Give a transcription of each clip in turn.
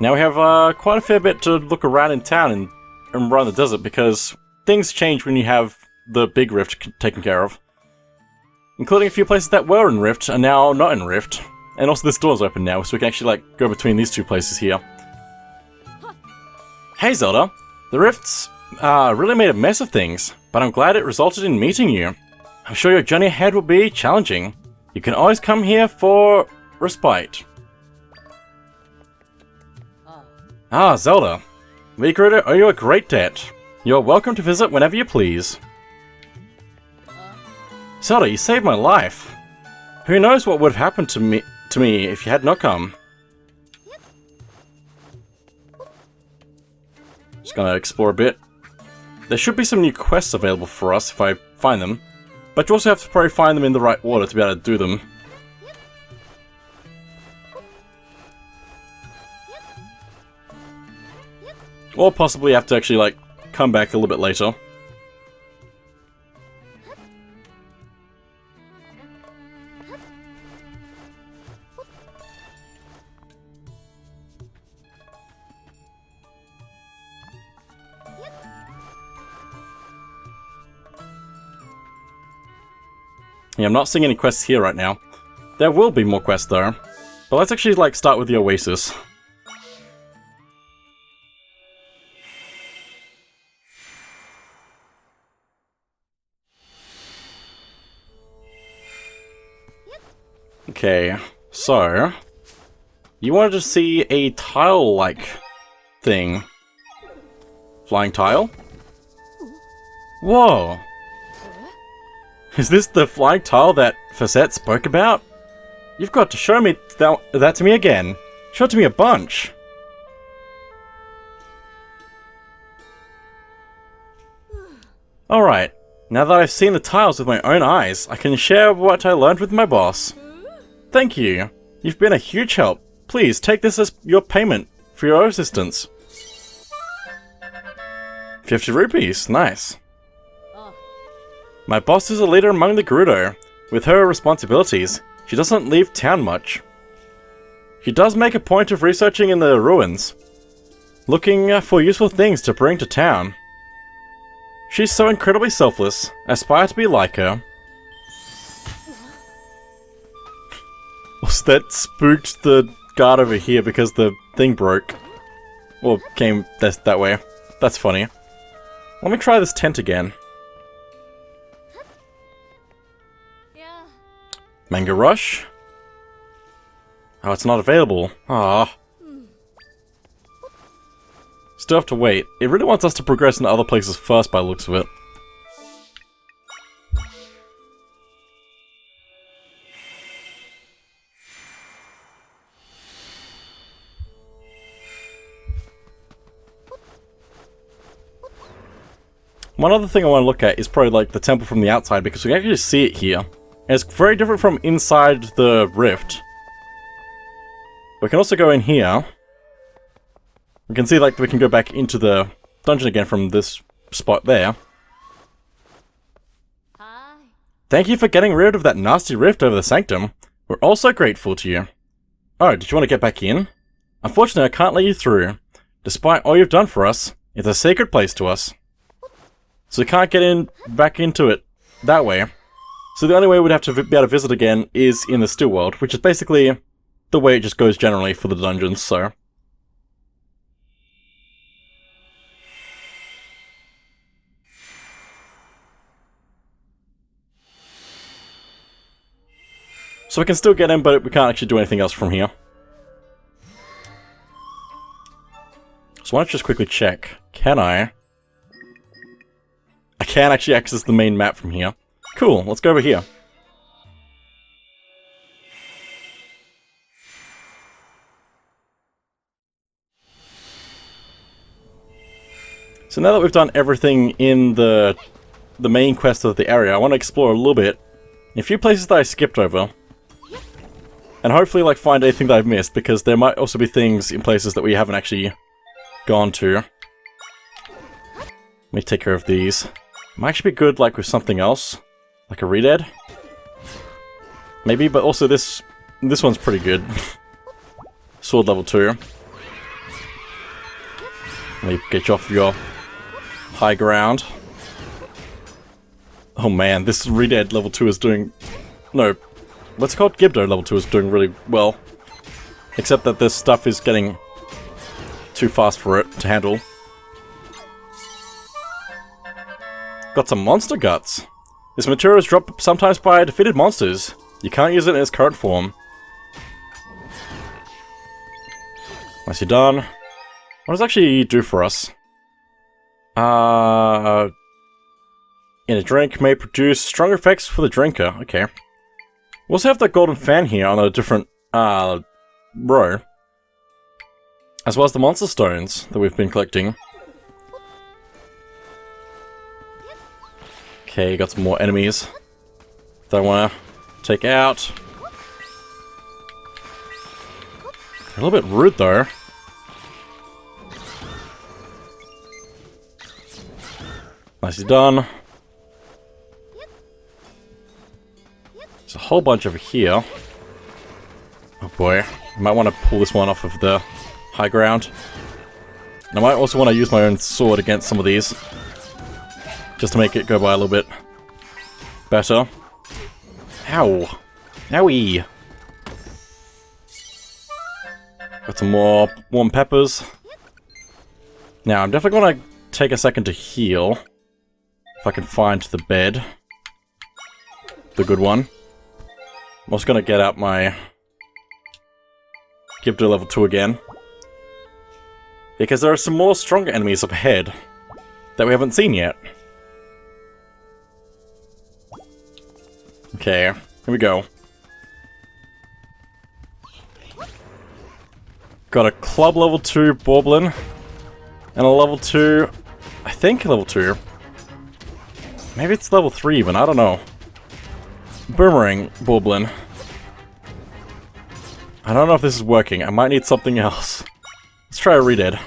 Now we have quite a fair bit to look around in town and around the desert, because things change when you have the big rift taken care of. Including a few places that were in Rift are now not in Rift. And also this door's open now, so we can actually like go between these two places here. Hey Zelda! The Rifts really made a mess of things, but I'm glad it resulted in meeting you. I'm sure your journey ahead will be challenging. You can always come here for respite. Ah, Zelda. We Gerudo owe you a great debt. You're welcome to visit whenever you please. Zelda, you saved my life. Who knows what would have happened to me if you had not come. Just gonna explore a bit. There should be some new quests available for us if I find them, but you also have to probably find them in the right order to be able to do them. Or possibly have to actually like come back a little bit later. Yeah, I'm not seeing any quests here right now. There will be more quests though. But let's actually like start with the Oasis. Okay, so you wanted to see a tile-like thing. Flying tile? Whoa! Is this the flying tile that Facette spoke about? You've got to show me that to me again. Show it to me a bunch. Alright, now that I've seen the tiles with my own eyes, I can share what I learned with my boss. Thank you. You've been a huge help. Please take this as your payment for your assistance. 50 rupees, nice. My boss is a leader among the Gerudo. With her responsibilities, she doesn't leave town much. She does make a point of researching in the ruins, looking for useful things to bring to town. She's so incredibly selfless. I aspire to be like her. That spooked the guard over here because the thing broke. Or came that way. That's funny. Let me try this tent again. Mango Rush? Oh, it's not available. Ah. Still have to wait. It really wants us to progress into other places first by the looks of it. One other thing I want to look at is probably like the temple from the outside, because we can actually see it here. And it's very different from inside the rift. We can also go in here. We can see like we can go back into the dungeon again from this spot there. Hi. Thank you for getting rid of that nasty rift over the sanctum. We're also grateful to you. Oh, did you want to get back in? Unfortunately, I can't let you through. Despite all you've done for us, it's a sacred place to us. So we can't get back into it that way. So the only way we'd have to be able to visit again is in the still world, which is basically the way it just goes generally for the dungeons, so. So we can still get in, but we can't actually do anything else from here. So why don't you just quickly check. Can I? I can actually access the main map from here. Cool, let's go over here. So now that we've done everything in the main quest of the area, I want to explore a little bit. A few places that I skipped over. And hopefully like find anything that I've missed, because there might also be things in places that we haven't actually gone to. Let me take care of these. Might actually be good like with something else. Like a Redead? Maybe, but also this one's pretty good. Sword level 2. Let me get you off your high ground. Oh man, this Redead level 2 is doing... No, what's it called? Gerudo level 2 is doing really well. Except that this stuff is getting too fast for it to handle. Got some monster guts. This material is dropped sometimes by defeated monsters. You can't use it in its current form. Nicely done. What does it actually do for us? In a drink may produce strong effects for the drinker. Okay. We also have the golden fan here on a different row. As well as the monster stones that we've been collecting. Okay, got some more enemies that I want to take out. They're a little bit rude though. Nicely done. There's a whole bunch over here. Oh boy. I might want to pull this one off of the high ground. And I might also want to use my own sword against some of these. Just to make it go by a little bit better. Ow. Owie. Got some more warm peppers. Now, I'm definitely going to take a second to heal. If I can find the bed. The good one. I'm also going to get out my Gerudo level 2 again. Because there are some more stronger enemies up ahead that we haven't seen yet. Okay, here we go. Got a club level 2 Boblin. And a level 2... I think level 2. Maybe it's level 3 even, I don't know. Boomerang Boblin. I don't know if this is working. I might need something else. Let's try a Redead.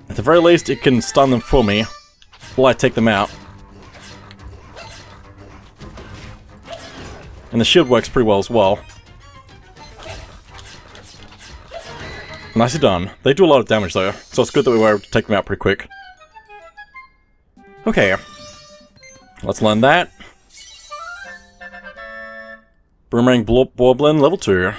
At the very least, it can stun them for me while I take them out. And the shield works pretty well as well. Nicely done. They do a lot of damage though, so it's good that we were able to take them out pretty quick. Okay. Let's learn that. Boomerang Boblin, level 2.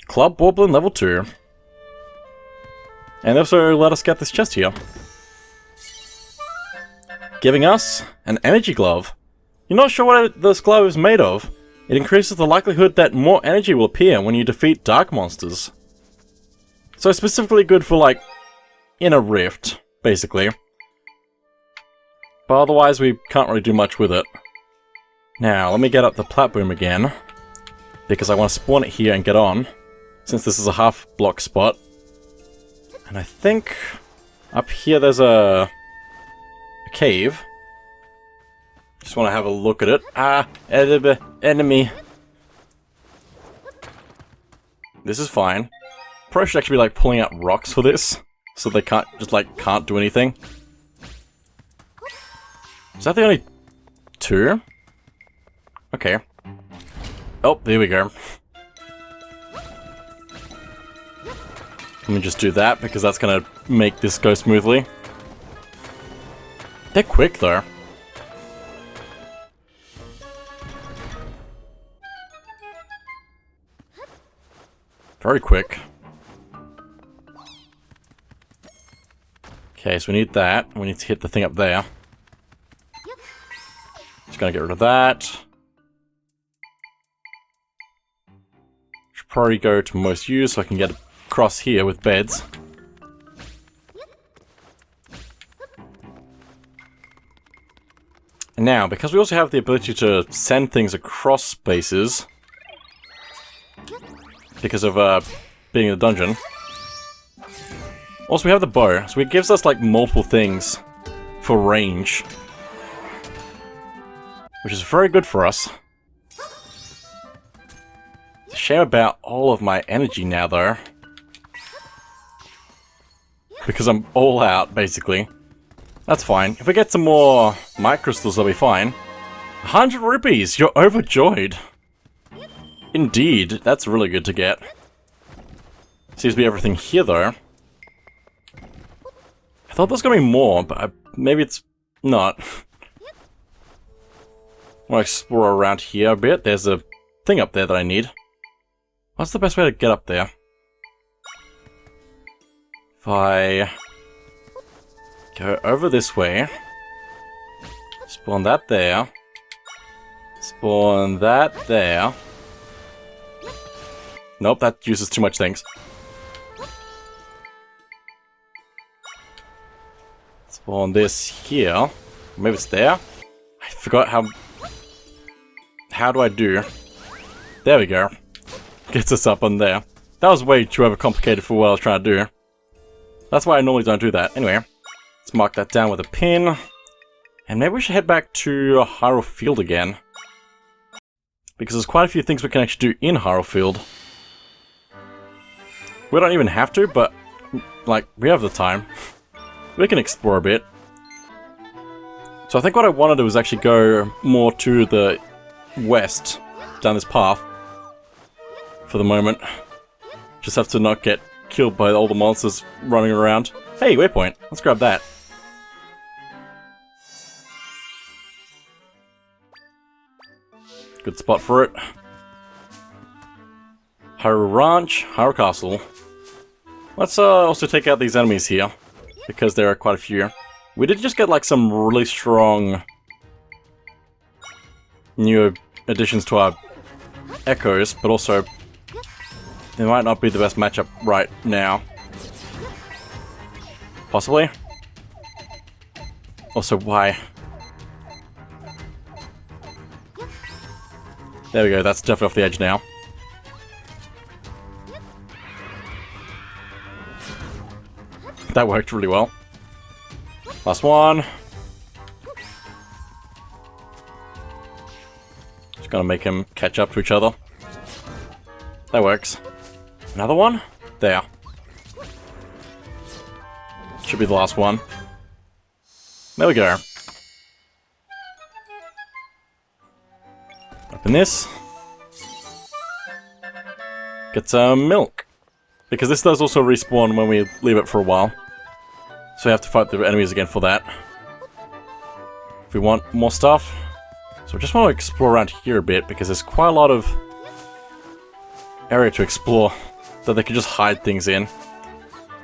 Club Boblin, level 2. And also let us get this chest here. Giving us an energy glove. You're not sure what this glove is made of. It increases the likelihood that more energy will appear when you defeat dark monsters. So specifically good for, like, in a rift, basically. But otherwise we can't really do much with it. Now, let me get up the platform again. Because I want to spawn it here and get on. Since this is a half block spot. And I think up here there's a cave. Just want to have a look at it. Ah, enemy. This is fine. Probably should actually be like pulling out rocks for this. So they can't, just like, can't do anything. Is that the only 2? Okay. Oh, there we go. Let me just do that, because that's gonna make this go smoothly. They're quick, though. Very quick. Okay, so we need that. We need to hit the thing up there. Just gonna get rid of that. Should probably go to most use so I can get across here with beds. And now, because we also have the ability to send things across spaces, because of being in the dungeon. Also, we have the bow, so it gives us like multiple things for range, which is very good for us. It's a shame about all of my energy now, though, because I'm all out, basically. That's fine. If we get some more mic crystals, that'll be fine. 100 rupees! You're overjoyed! Indeed, that's really good to get. Seems to be everything here, though. I thought there was going to be more, but maybe it's not. I want to explore around here a bit. There's a thing up there that I need. What's the best way to get up there? If I go over this way, spawn that there, spawn that there. Nope, that uses too much things. Spawn this here. Maybe it's there? I forgot how... How do I do? There we go. Gets us up on there. That was way too overcomplicated for what I was trying to do. That's why I normally don't do that. Anyway, let's mark that down with a pin. And maybe we should head back to Hyrule Field again. Because there's quite a few things we can actually do in Hyrule Field. We don't even have to, but, like, we have the time. We can explore a bit. So I think what I want to do is actually go more to the west, down this path. For the moment. Just have to not get killed by all the monsters running around. Hey, waypoint. Let's grab that. Good spot for it. Hyrule Ranch, Hyrule Castle. Let's also take out these enemies here, because there are quite a few. We did just get like some really strong new additions to our echoes, but also they might not be the best matchup right now. Possibly. Also, why? There we go, that's definitely off the edge now. That worked really well. Last one. Just gonna make them catch up to each other. That works. Another one? There. Should be the last one. There we go. Open this. Get some milk. Because this does also respawn when we leave it for a while. So we have to fight the enemies again for that. If we want more stuff. So I just want to explore around here a bit because there's quite a lot of area to explore that they can just hide things in.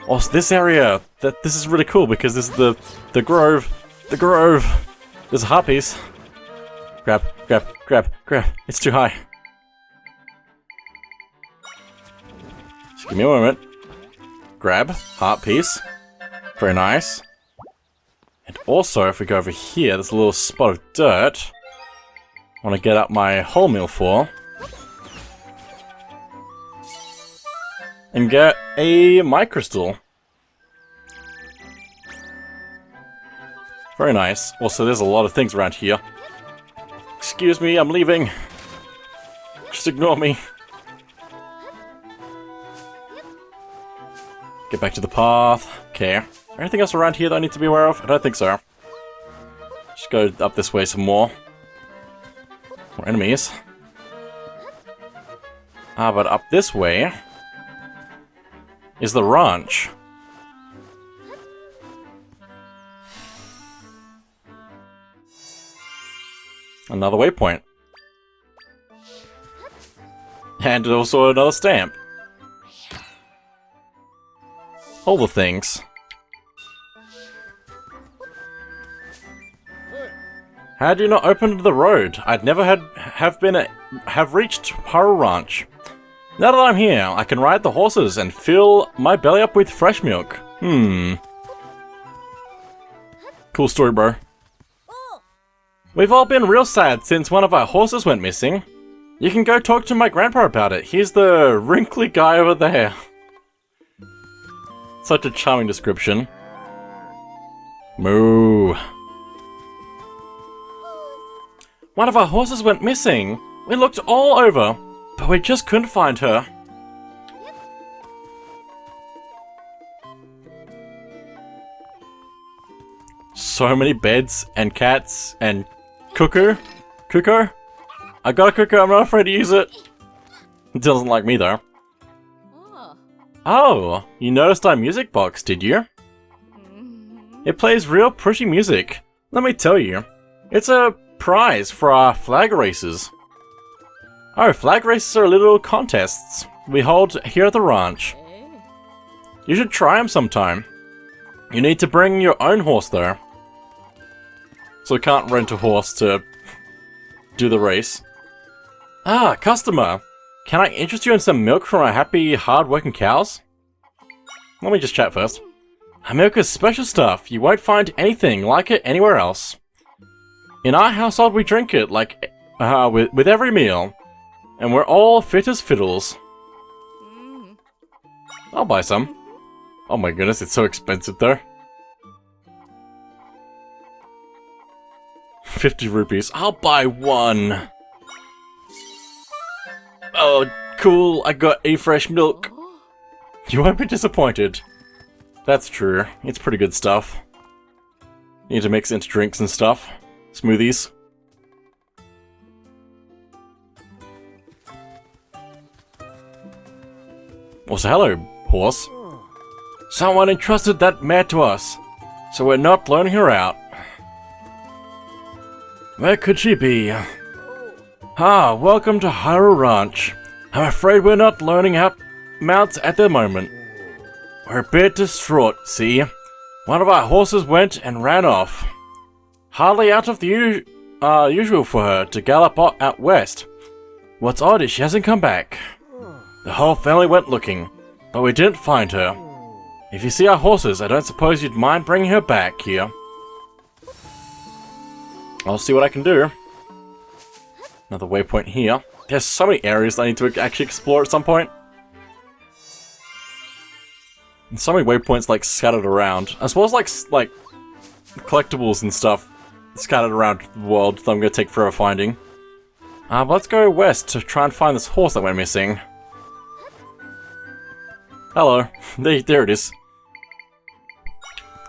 Also, this area, this is really cool because this is the grove. The grove! There's a heart piece. Grab, grab, grab, grab. It's too high. Just give me a moment. Grab, heart piece. Very nice. And also, if we go over here, there's a little spot of dirt. I want to get up my whole meal for. And get a microstal. Very nice. Also, there's a lot of things around here. Excuse me, I'm leaving. Just ignore me. Get back to the path. Okay. Anything else around here that I need to be aware of? I don't think so. Just go up this way some more. More enemies. Ah, but up this way is the ranch. Another waypoint. And also another stamp. All the things. Had you not opened the road, I'd never have reached Hyrule Ranch. Now that I'm here, I can ride the horses and fill my belly up with fresh milk. Cool story, bro. We've all been real sad since one of our horses went missing. You can go talk to my grandpa about it. He's the wrinkly guy over there. Such a charming description. Moo. One of our horses went missing. We looked all over, but we just couldn't find her. So many beds and cats and cuckoo. Cuckoo? I got a cuckoo, I'm not afraid to use it. It doesn't like me though. Oh. Oh, you noticed our music box, did you? It plays real pretty music. Let me tell you, it's a prize for our flag races. Oh, flag races are little contests we hold here at the ranch. You should try them sometime. You need to bring your own horse though. So we can't rent a horse to do the race. Ah, customer! Can I interest you in some milk from our happy, hard-working cows? Let me just chat first. Our milk is special stuff. You won't find anything like it anywhere else. In our household, we drink it like with every meal, and we're all fit as fiddles. I'll buy some. Oh my goodness, it's so expensive though. 50 rupees. I'll buy one. Oh, cool. I got a fresh milk. You won't be disappointed. That's true. It's pretty good stuff. Need to mix into drinks and stuff. Smoothies. Also, hello, horse. Someone entrusted that mare to us, so we're not loaning her out. Where could she be? Ah, welcome to Hyrule Ranch. I'm afraid we're not loaning out mounts at the moment. We're a bit distraught, see? One of our horses went and ran off. Hardly out of the usual for her to gallop out west. What's odd is she hasn't come back. The whole family went looking, but we didn't find her. If you see our horses, I don't suppose you'd mind bringing her back here. I'll see what I can do. Another waypoint here. There's so many areas that I need to actually explore at some point. And so many waypoints like scattered around, as well as like collectibles and stuff scattered around the world that I'm gonna take forever finding. But let's go west to try and find this horse that went missing. Hello, there it is.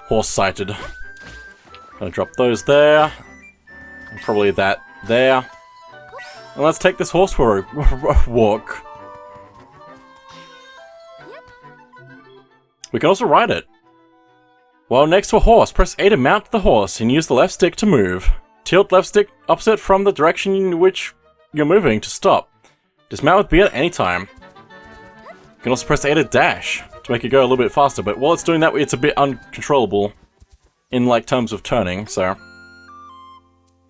Horse sighted. Gonna drop those there, and probably that there. And let's take this horse for a walk. We can also ride it. While next to a horse, press A to mount the horse and use the left stick to move. Tilt left stick opposite from the direction in which you're moving to stop. Dismount with B at any time. You can also press A to dash to make it go a little bit faster, but while it's doing that, it's a bit uncontrollable in like terms of turning, so.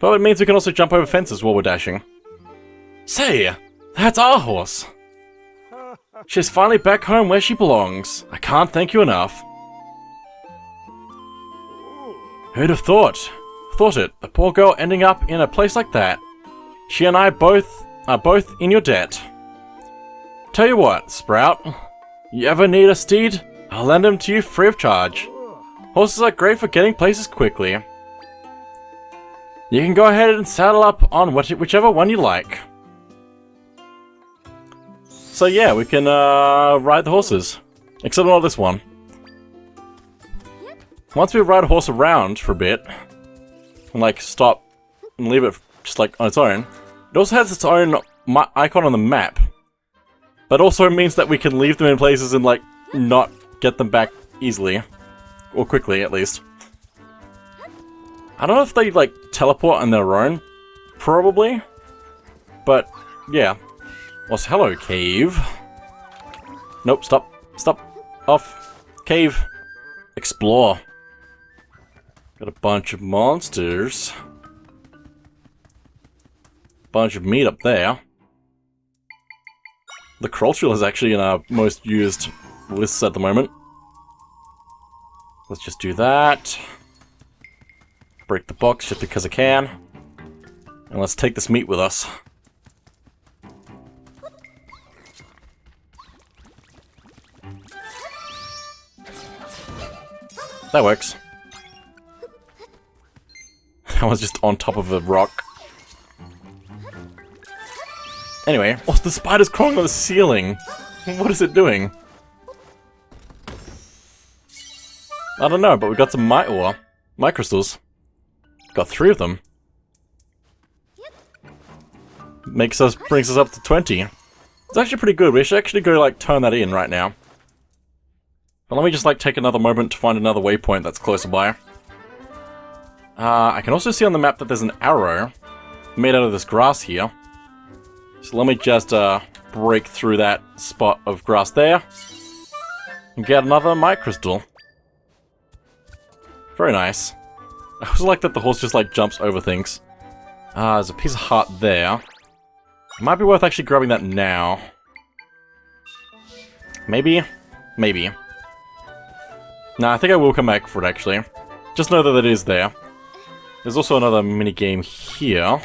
But it means we can also jump over fences while we're dashing. Say, that's our horse! She's finally back home where she belongs. I can't thank you enough. Who'd have thought it, the poor girl ending up in a place like that. She and I are both in your debt. Tell you what, Sprout, you ever need a steed, I'll lend him to you free of charge. Horses are great for getting places quickly. You can go ahead and saddle up on whichever one you like. So yeah, we can ride the horses. Except not this one. Once we ride a horse around for a bit, and like stop and leave it just like on its own, it also has its own icon on the map. But also means that we can leave them in places and like not get them back easily. Or quickly at least. I don't know if they like teleport on their own. Probably. But yeah. Also, hello, cave. Nope, stop. Stop. Off. Cave. Explore. Got a bunch of monsters. Bunch of meat up there. The Crolchul is actually in our most used lists at the moment. Let's just do that. Break the box just because I can. And let's take this meat with us. That works. I was just on top of a rock. Anyway, oh, the spider's crawling on the ceiling. What is it doing? I don't know, but we got some might crystals. Got 3 of them. Brings us up to 20. It's actually pretty good. We should actually go, like, turn that in right now. But let me just, like, take another moment to find another waypoint that's closer by. I can also see on the map that there's an arrow made out of this grass here. So let me just, break through that spot of grass there. And get another Might Crystal. Very nice. I also like that the horse just, like, jumps over things. There's a piece of heart there. It might be worth actually grabbing that now. Maybe? Maybe. Nah, I think I will come back for it, actually. Just know that it is there. There's also another minigame here.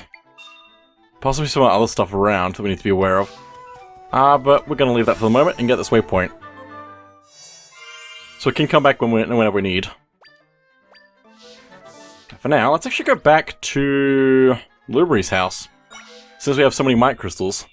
Possibly some other stuff around that we need to be aware of. But we're gonna leave that for the moment and get this waypoint. So we can come back whenever we need. For now, let's actually go back to Luberry's house, since we have so many Might Crystals.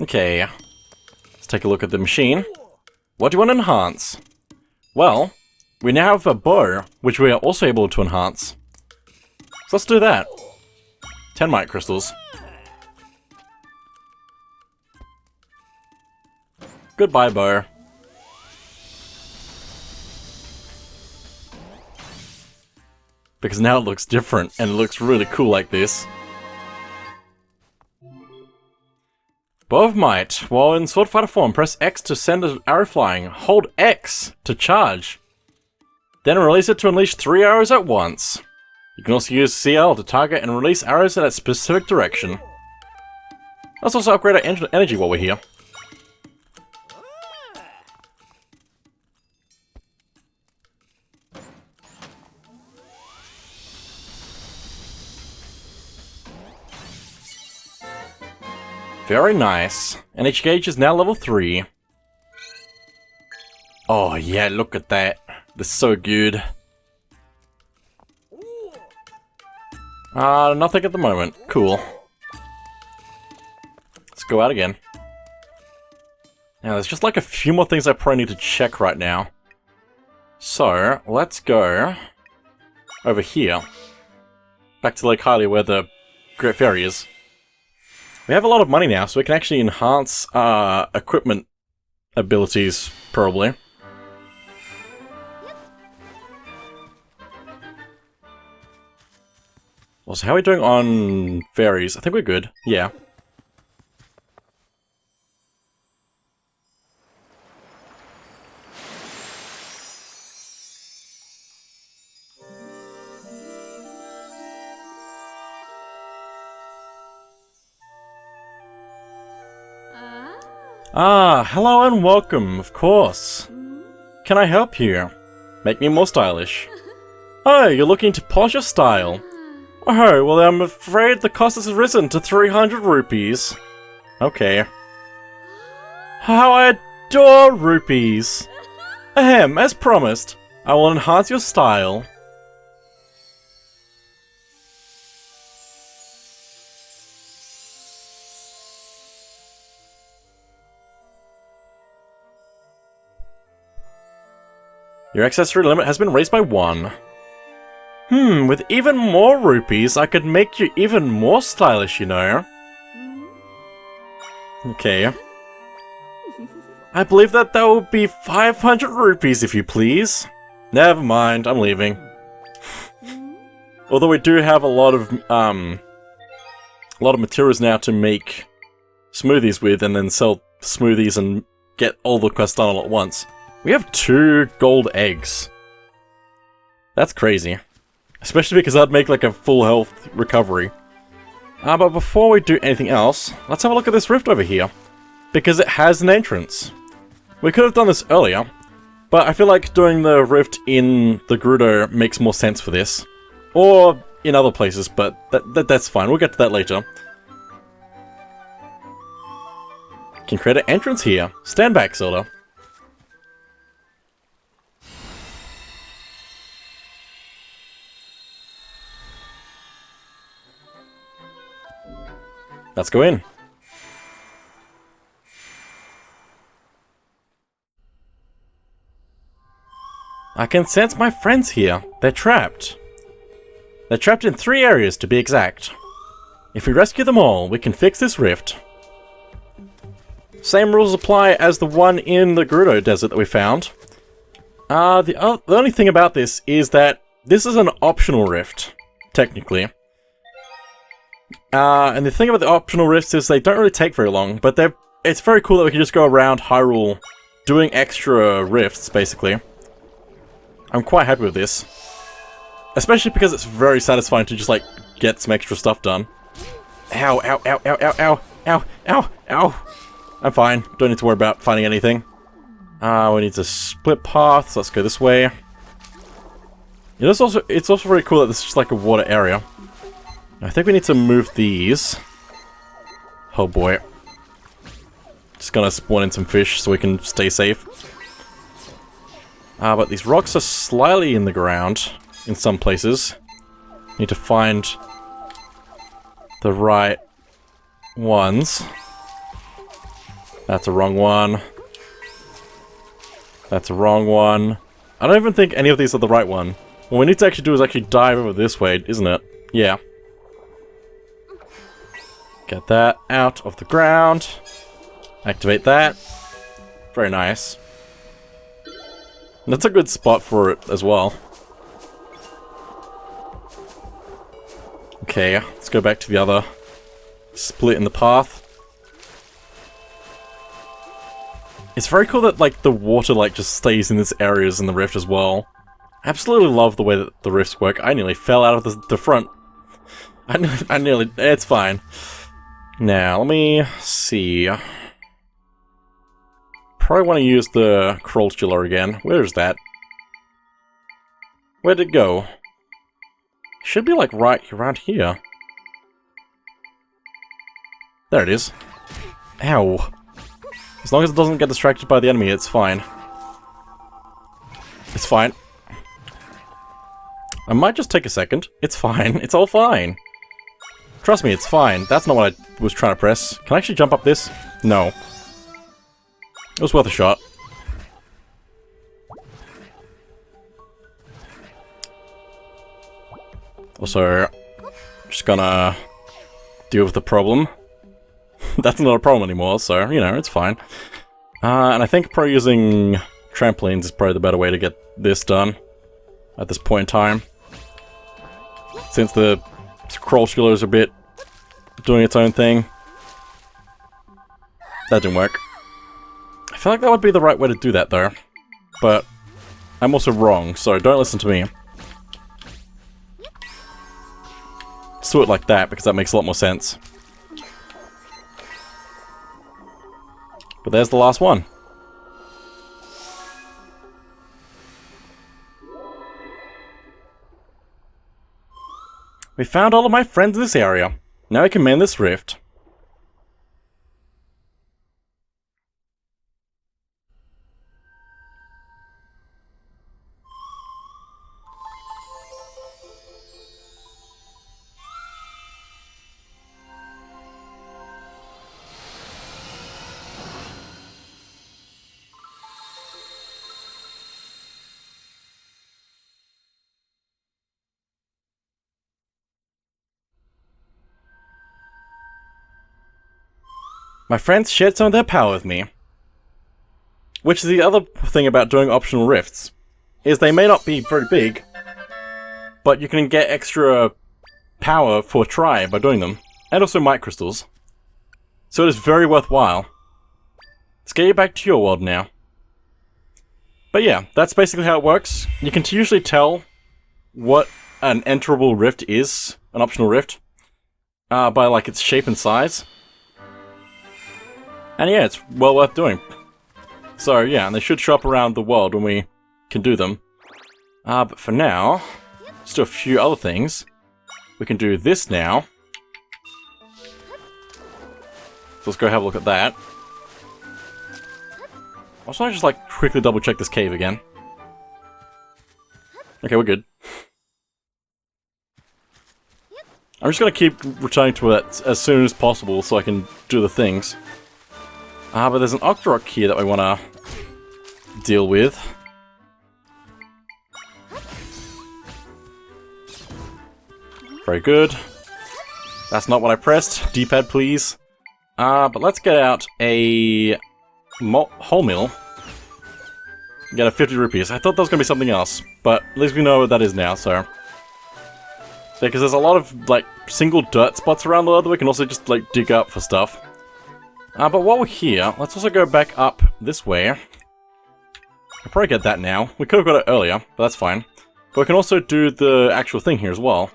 Okay, let's take a look at the machine. What do you want to enhance? Well, we now have a bow, which we are also able to enhance. So let's do that. 10 Might Crystals. Goodbye, bow. Because now it looks different, and it looks really cool like this. Bow of Might. While in Sword Fighter form, press X to send an arrow flying. Hold X to charge. Then release it to unleash 3 arrows at once. You can also use CL to target and release arrows in a specific direction. Let's also upgrade our energy while we're here. Very nice. Energy gauge is now level 3. Oh yeah, look at that. This is so good. Nothing at the moment. Cool. Let's go out again. Now, there's just like a few more things I probably need to check right now. So, let's go over here. Back to Lake Hyrule where the Great Fairy is. We have a lot of money now, so we can actually enhance our equipment abilities, probably. Also, how are we doing on fairies? I think we're good. Yeah. Hello and welcome, of course. Can I help you? Make me more stylish. Oh, you're looking to polish your style. Oh, well I'm afraid the cost has risen to 300 rupees. Okay. How I adore rupees! Ahem, as promised, I will enhance your style. Your accessory limit has been raised by 1. With even more rupees, I could make you even more stylish, you know. Okay. I believe that will be 500 rupees, if you please. Never mind, I'm leaving. Although we do have a lot of materials now to make smoothies with, and then sell smoothies and get all the quests done all at once. We have 2 gold eggs. That's crazy. Especially because I'd make like a full health recovery. But before we do anything else, let's have a look at this rift over here. Because it has an entrance. We could have done this earlier, but I feel like doing the rift in the Gerudo makes more sense for this. Or in other places, but that's fine. We'll get to that later. Can create an entrance here. Stand back, Zelda. Let's go in. I can sense my friends here. They're trapped. They're trapped in 3 areas to be exact. If we rescue them all, we can fix this rift. Same rules apply as the one in the Gerudo desert that we found. The only thing about this is that this is an optional rift, technically. And the thing about the optional rifts is they don't really take very long, but it's very cool that we can just go around Hyrule doing extra rifts, basically. I'm quite happy with this. Especially because it's very satisfying to just, like, get some extra stuff done. Ow, ow, ow, ow, ow, ow, ow, ow, ow. I'm fine. Don't need to worry about finding anything. We need to split paths. Let's go this way. It's also very cool that this is just like a water area. I think we need to move these. Oh boy. Just gonna spawn in some fish so we can stay safe. But these rocks are slightly in the ground in some places. Need to find the right ones. That's a wrong one. That's a wrong one. I don't even think any of these are the right one. What we need to actually do is actually dive over this way, isn't it? Yeah. Get that out of the ground. Activate that. Very nice. And that's a good spot for it as well. Okay, let's go back to the other split in the path. It's very cool that, like, the water, like, just stays in this areas in the rift as well. I absolutely love the way that the rifts work. I nearly fell out of the front. I nearly... It's fine. Now, let me see. Probably want to use the Crawlstula again. Where is that? Where'd it go? Should be, like, right around here. There it is. Ow. As long as it doesn't get distracted by the enemy, it's fine. It's fine. I might just take a second. It's fine. It's all fine. Trust me, it's fine. That's not what I was trying to press. Can I actually jump up this? No. It was worth a shot. Also, just gonna deal with the problem. That's not a problem anymore, so, you know, it's fine. And I think probably using trampolines is probably the better way to get this done at this point in time. Since the Crawlstula is a bit doing its own thing. That didn't work. I feel like that would be the right way to do that, though. But I'm also wrong, so don't listen to me. Just do it like that, because that makes a lot more sense. But there's the last one. We found all of my friends in this area. Now I can mend this rift. My friends shared some of their power with me. Which is the other thing about doing optional rifts, is they may not be very big, but you can get extra power for a try by doing them, and also might crystals. So it is very worthwhile. Let's get you back to your world now. But yeah, that's basically how it works. You can usually tell what an enterable rift is, an optional rift, by like its shape and size. And yeah, it's well worth doing. So yeah, and they should show up around the world when we can do them. But for now, let's do a few other things. We can do this now. So let's go have a look at that. Also, I just like quickly double check this cave again. Okay, we're good. I'm just gonna keep returning to it as soon as possible so I can do the things. But there's an Octorok here that we want to deal with. Very good. That's not what I pressed. D-pad, please. But let's get out a whole meal. Get a 50 rupees. I thought that was going to be something else, but at least we know what that is now, so... Because there's a lot of, like, single dirt spots around the world that we can also just, like, dig up for stuff. But while we're here, let's also go back up this way. I'll probably get that now. We could have got it earlier, but that's fine. But we can also do the actual thing here as well.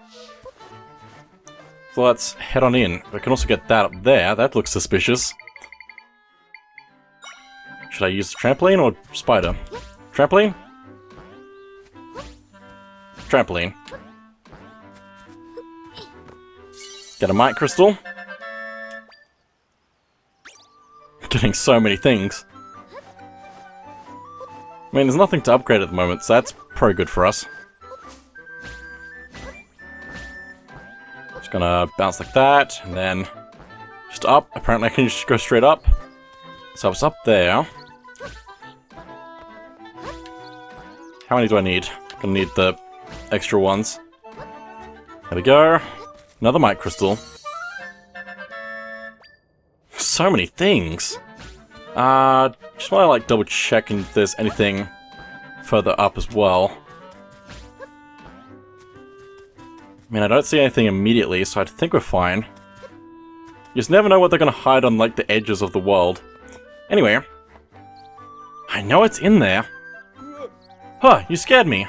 So let's head on in. We can also get that up there. That looks suspicious. Should I use the trampoline or spider? Trampoline? Trampoline. Get a might crystal. Getting so many things. I mean, there's nothing to upgrade at the moment, so that's probably good for us. Just gonna bounce like that, and then just up. Apparently I can just go straight up. So it's up there. How many do I need? Gonna need the extra ones. There we go. Another might crystal. So many things. Just want to like double check if there's anything further up as well. I mean, I don't see anything immediately, so I think we're fine. You just never know what they're gonna hide on like the edges of the world. Anyway, I know it's in there. Huh, you scared me.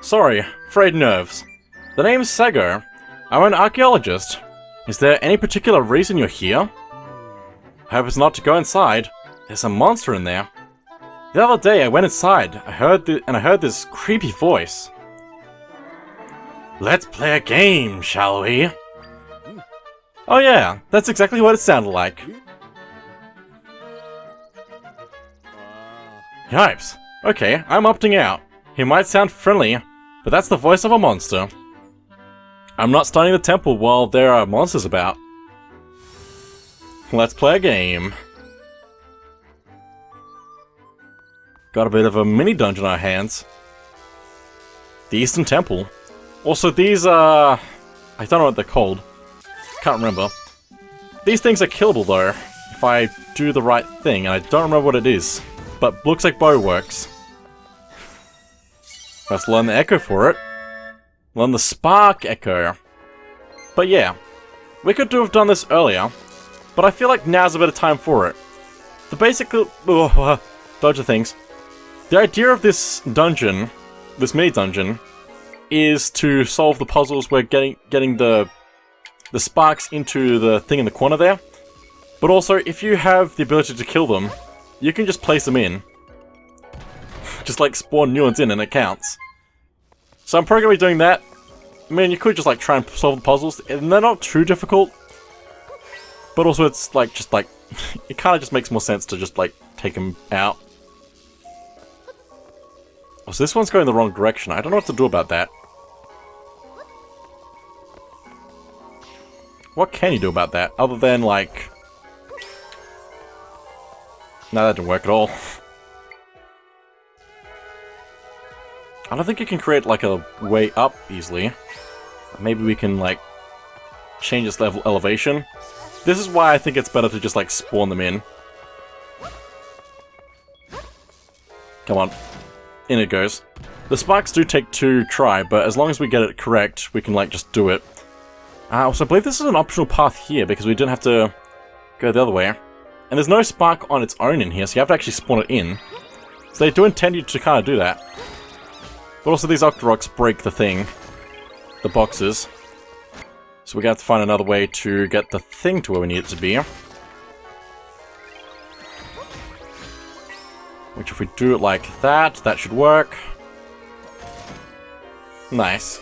Sorry, frayed nerves. The name's Sago. I'm an archaeologist. Is there any particular reason you're here? I hope it's not to go inside. There's a monster in there. The other day I went inside. I heard this creepy voice. Let's play a game, shall we? Oh yeah, that's exactly what it sounded like. Yipes. Okay, I'm opting out. He might sound friendly, but that's the voice of a monster. I'm not starting the temple while there are monsters about. Let's play a game. Got a bit of a mini dungeon on our hands. The Eastern Temple. Also, these are... I don't know what they're called. Can't remember. These things are killable, though, if I do the right thing, and I don't remember what it is. But looks like bow works. Let's learn the echo for it. Learn the spark echo. But yeah, we could have done this earlier, but I feel like now's a bit of time for it. The basic... dodge of things. The idea of this dungeon, this mini-dungeon, is to solve the puzzles where getting the sparks into the thing in the corner there. But also, if you have the ability to kill them, you can just place them in. Just like spawn new ones in and it counts. So I'm probably going to be doing that. I mean, you could just like try and solve the puzzles, and they're not too difficult. But also it's like, just like, it kind of just makes more sense to just like take them out. Oh, so this one's going the wrong direction. I don't know what to do about that. What can you do about that, other than like... No, that didn't work at all. I don't think you can create like a way up easily. Maybe we can like change its level elevation. This is why I think it's better to just like spawn them in. Come on. In it goes. The sparks do take 2 try, but as long as we get it correct, we can like just do it. Also, I believe this is an optional path here because we didn't have to go the other way. And there's no spark on its own in here, so you have to actually spawn it in. So they do intend you to kind of do that. But also these Octoroks break the thing. The boxes. So we're going to have to find another way to get the thing to where we need it to be. Which if we do it like that, that should work. Nice.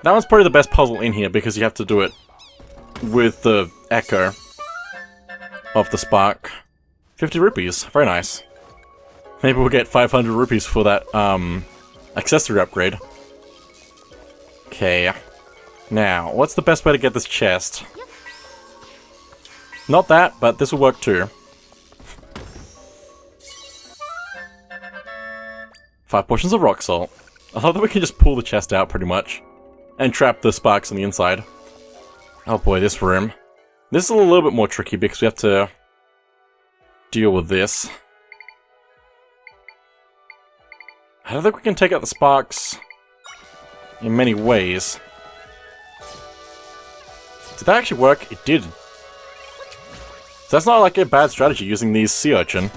That one's probably the best puzzle in here because you have to do it with the echo of the spark. 50 rupees. Very nice. Maybe we'll get 500 rupees for that accessory upgrade. Okay. Now, what's the best way to get this chest? Not that, but this will work too. 5 portions of rock salt. I love that we can just pull the chest out, pretty much. And trap the sparks on the inside. Oh boy, this room. This is a little bit more tricky because we have to deal with this. I don't think we can take out the sparks in many ways. Did that actually work? It did. So that's not like a bad strategy using these sea urchin.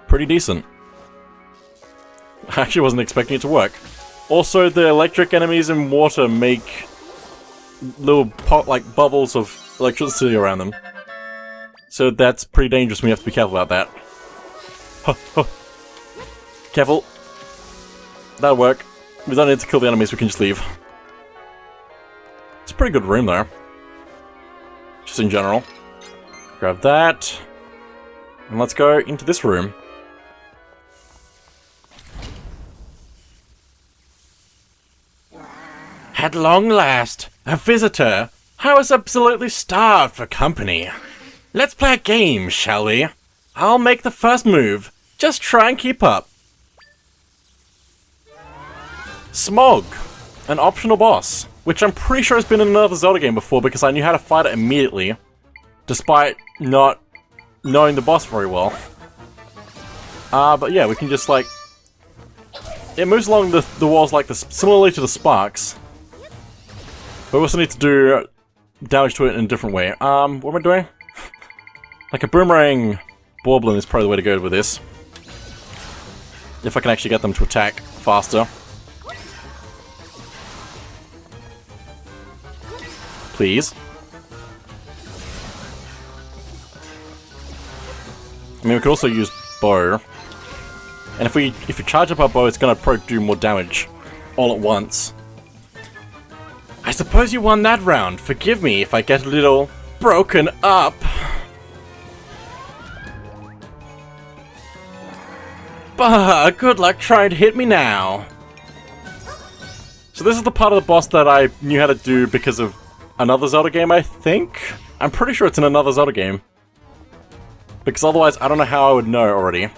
Pretty decent. I actually wasn't expecting it to work. Also, the electric enemies in water make little like bubbles of electricity around them. So that's pretty dangerous, we have to be careful about that. Careful. That'll work. We don't need to kill the enemies, we can just leave. It's a pretty good room though. Just in general. Grab that. And let's go into this room. At long last, a visitor. I was absolutely starved for company. Let's play a game, shall we? I'll make the first move. Just try and keep up. Smog, an optional boss, which I'm pretty sure has been in another Zelda game before because I knew how to fight it immediately, despite not knowing the boss very well. But yeah, we can just like... It moves along the walls like this, similarly to the sparks. But we also need to do damage to it in a different way. What am I doing? Like a boomerang Borbling is probably the way to go with this. If I can actually get them to attack faster. Please. I mean, we could also use bow. And if we charge up our bow, it's gonna probably do more damage all at once. I suppose you won that round. Forgive me if I get a little broken up. Bah, good luck trying to hit me now. So this is the part of the boss that I knew how to do because of another Zelda game, I think? I'm pretty sure it's in another Zelda game. Because otherwise, I don't know how I would know already.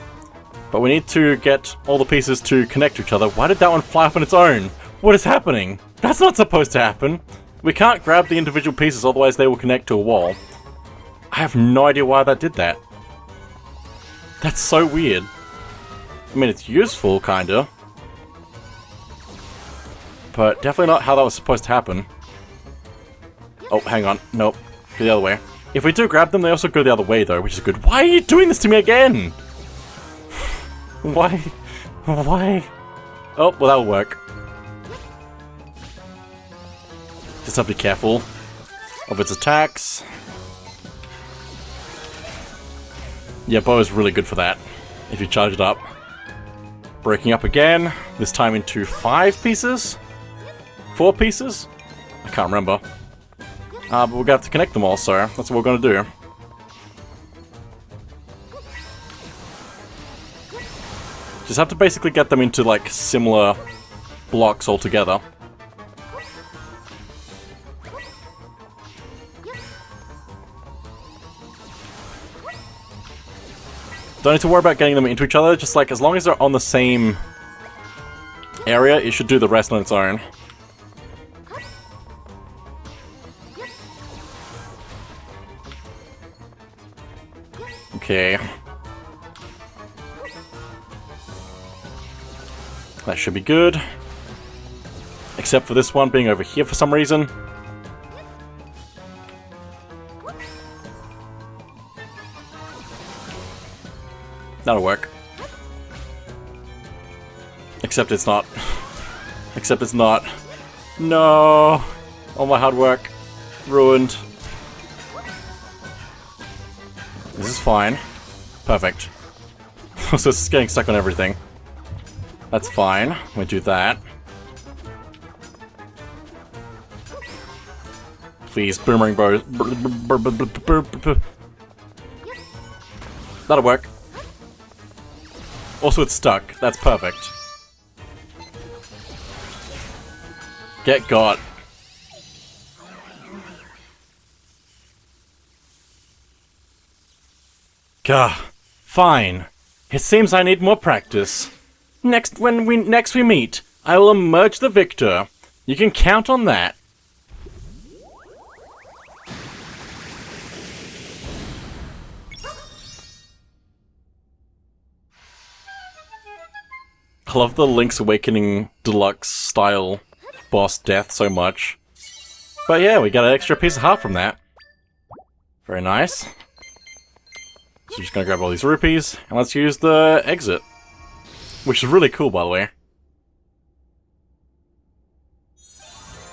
But we need to get all the pieces to connect to each other. Why did that one fly up on its own? What is happening? That's not supposed to happen. We can't grab the individual pieces, otherwise they will connect to a wall. I have no idea why that did that. That's so weird. I mean, it's useful, kinda. But definitely not how that was supposed to happen. Oh, hang on. Nope. Go the other way. If we do grab them, they also go the other way, though, which is good. Why are you doing this to me again? Why? Why? Oh, well, that'll work. Just have to be careful of its attacks. Yeah, bow is really good for that, if you charge it up. Breaking up again, this time into 5 pieces? 4 pieces? I can't remember. But we're gonna have to connect them all, so that's what we're gonna do. Just have to basically get them into, like, similar blocks altogether. Don't need to worry about getting them into each other, just like, as long as they're on the same area, it should do the rest on its own. Okay. That should be good. Except for this one being over here for some reason. That'll work. Except it's not. Except it's not. No! All my hard work. Ruined. This is fine. Perfect. So it's getting stuck on everything. That's fine. We do that. Please, boomerang bows. That'll work. Also, it's stuck. That's perfect. Get got. Gah. Fine. It seems I need more practice. Next we meet, I will emerge the victor. You can count on that. I love the Link's Awakening Deluxe style boss death so much. But yeah, we got an extra piece of heart from that. Very nice. So we're just gonna grab all these rupees, and let's use the exit. Which is really cool, by the way.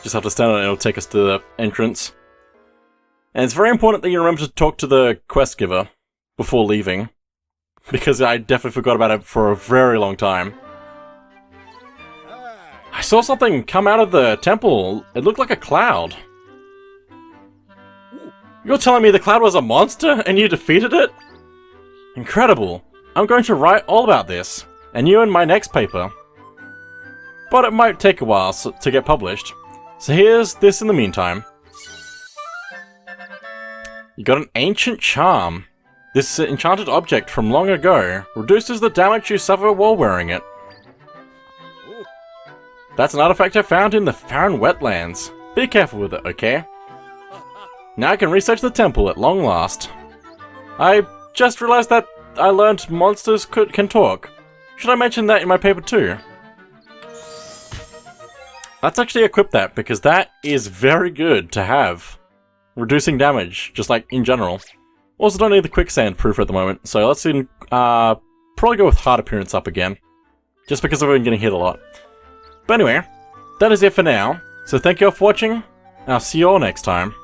Just have to stand on it and it'll take us to the entrance. And it's very important that you remember to talk to the quest giver before leaving. Because I definitely forgot about it for a very long time. I saw something come out of the temple. It looked like a cloud. You're telling me the cloud was a monster and you defeated it? Incredible. I'm going to write all about this, and you in my next paper. But it might take a while to get published. So here's this in the meantime. You got an ancient charm. This enchanted object from long ago reduces the damage you suffer while wearing it. That's an artifact I found in the Farron wetlands. Be careful with it, okay? Now I can research the temple at long last. I just realized that I learned monsters can talk. Should I mention that in my paper too? Let's actually equip that, because that is very good to have. Reducing damage, just like in general. Also don't need the quicksand proof at the moment, so let's probably go with heart appearance up again. Just because I've been getting hit a lot. But anyway, that is it for now. So thank you all for watching, and I'll see you all next time.